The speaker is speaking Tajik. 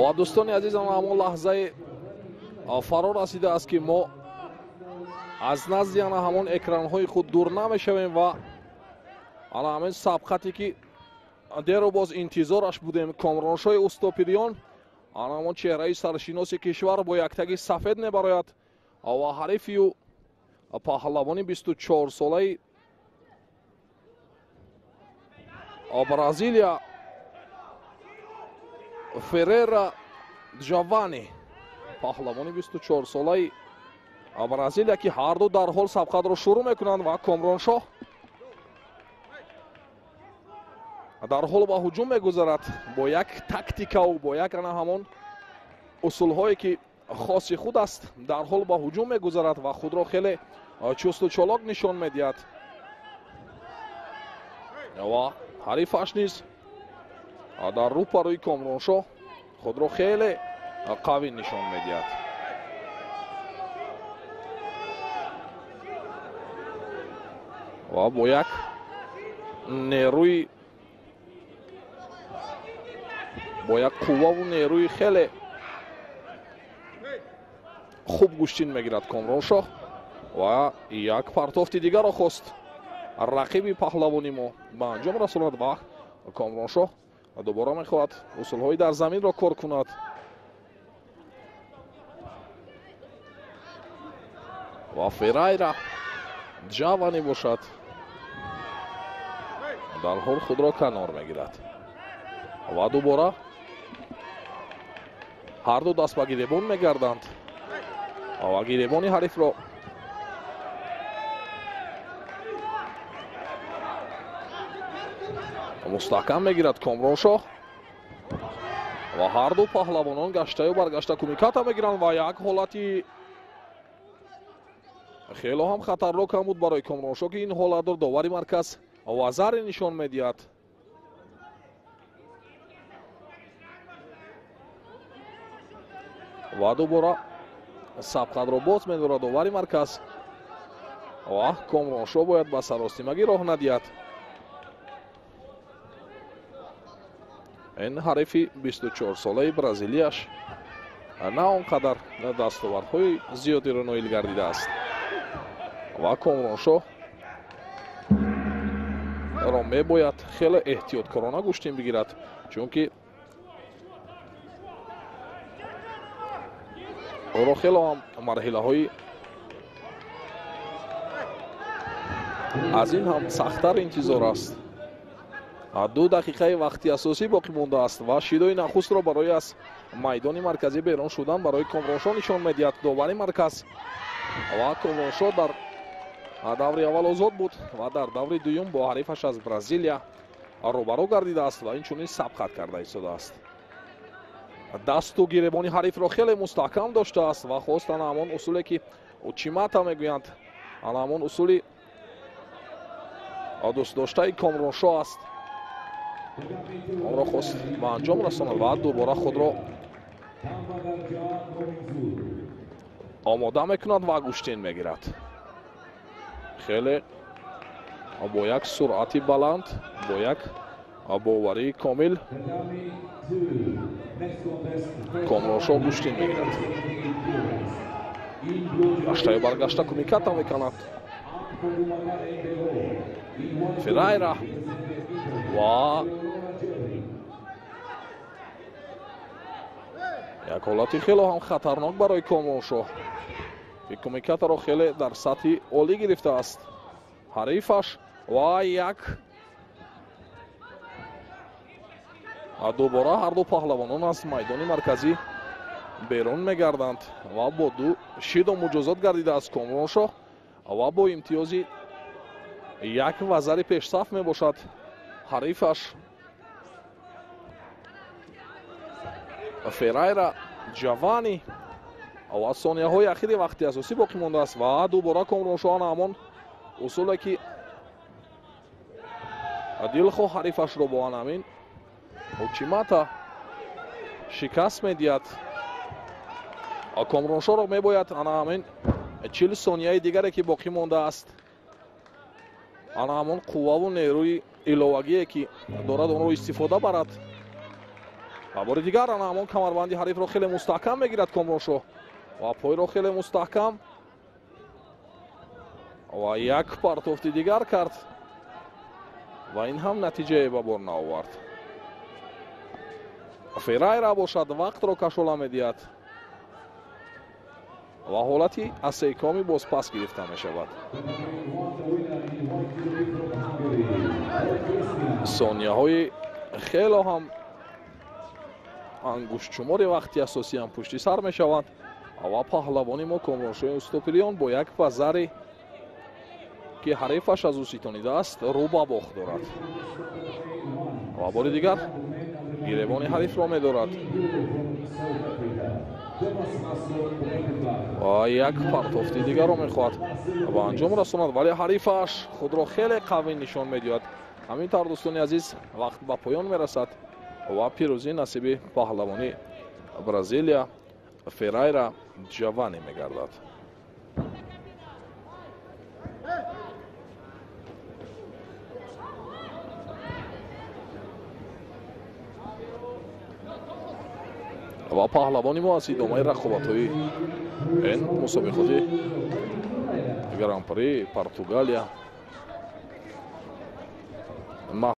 ва дӯстони азизам, ҳамон лаҳзаи фаро расидааст ки мо аз назди ана ҳамон экранҳои худ дур намешавем ва ана ҳамин сабқате ки деру боз интизораш будем, Комроншоҳи Устопириён ана ҳамон чеҳраи саршиноси кишвар бо яктаги сафед мебарояд ва ҳарифи ӯ паҳлавони 24-солаи Бразилия Феррера Джавани, паҳлавони 24-солаи Бразилия ки ҳарду дар ҳол сабқатро шурӯъ мекунанд ва Комроншоҳ дар ҳол ба ҳуҷум мегузарад бо як тактикаву бо як ана ҳамон усулҳое ки хоси худ аст. Дар ҳол ба ҳуҷум мегузарад ва худро хеле чусту чолок нишон медиҳад ва ҳарифаш низ дар рӯпарӯи Комроншоҳ худро хеле қавӣ нишон медиҳад. ва бо як нерӯи бо як қувваву нерӯи хеле хуб гӯштин мегирад Комроншоҳ ва як партофти дигарро хост рақиби паҳлавони мо ба анҷом расонад ва Комроншоҳ дубора мехоҳад усулҳои дар заминро кор кунад. ва Феррейра Джавани бошад, дар ҳол худро канор мегирад ва дубора ҳарду даст ба гиребон мегарданд ва гиребони ҳарифро мустаҳкам мегирад Комроншоҳ ва ҳарду паҳлавонон гаштаю баргашта кумиката мегиранд ва як ҳолати хело ҳам хатарнок ҳам буд барои Комроншоҳ ки ин ҳолатро довари марказ вазаре нишон медиҳад. ва дубора сабқатро боз медорад довари марказ ва Комроншоҳ бояд ба саростимагӣ роҳ надиҳад. ин ҳарифи 24-солаи Бразилияш на он қадар дастовардҳои зиёдеро ноил гардидааст ва Комроншоҳ ро мебояд хеле эҳтиёткорона гӯштин бигирад, чунки ӯро хело ҳам марҳилаҳои аз ин ҳам сахттар интизор аст. 2 дақиқаи вақти асосӣ боқӣ мондааст ва шидои нахустро барои аз майдони марказӣ берун шудан барои Комроншоҳ нишон медиҳад. довари марказ ва Комроншоҳ дар даври аввал озод буд ва дар даври дуюм бо ҳарифаш аз Бразилия рӯбарӯ гардидааст ва инчунин сабқат карда истодааст. дасту гиребони ҳарифро хеле мустаҳкам доштааст ва хост ана ҳамон усуле ки учимата мегӯянд, ана ҳамон усули дӯстдоштаи Комроншоҳ аст. онро хост ба анҷом расонад ва дубора худро омода мекунад ва гӯштин мегирад. хеле бо як суръати баланд, бо як боварии комил Комроншоҳ гӯштин мегирад. гаштаю баргашта кумиката мекунад Феррейра ва як ҳолати хело ҳам хатарнок барои Комроншоҳ ки кумикатаро хеле дар сатҳи олӣ гирифтааст ҳарифаш ва як дубора ҳарду паҳлавонон аз майдони марказӣ берун мегарданд ва бо 2 шиду муҷозот гардидааст Комроншоҳ ва бо имтиёзи як вазари пешсаф мебошад ҳарифаш Феррейра Джавани ва сонияҳои ахири вақти асосӣ боқӣ мондааст ва дубора Комроншоҳ ана ҳамон усуле ки дилхоҳ ҳарифашро бо ана ҳамин учимата шикаст медиҳад. Комроншоҳро мебояд ана ҳамин 40 сонияи дигаре ки боқӣ мондааст ана ҳамон қувваву нерӯи иловагие ки дорад онро истифода барад. ва бори дигар ҳамон камарбанди ҳарифро хеле мустаҳкам мегирад комроншоҳ ва пойро хеле мустаҳкам ва як партофти дигар кард ва ин ҳам натиҷае ба бор наовард. Ферайра бошад, вақтро кашола медиҳад ва ҳолати асейкоми боз пас гирифта мешавад. сонияҳои хело ҳам ангуштшумори вақти асосӣ ҳам пушти сар мешаванд ва паҳлавони мо Комроншоҳи Устопириён бо як пазаре ки ҳарифаш аз ӯ ситонидааст рӯ ба бох дорад ва бори дигар гиребони ҳарифро медорад ва як партофти дигарро мехоҳад ба анҷом расонад, вале ҳарифаш худро хеле қавӣ нишон медиҳад. ҳамин тавр дӯстони азиз вақт ба поён мерасад ва пирӯзӣ насиби паҳлавони Бразилия Ферайра Ҷавани мегардад. ва паҳлавони мо аз идомаи рақобатҳои ин мусобиқоти гран-при Португалия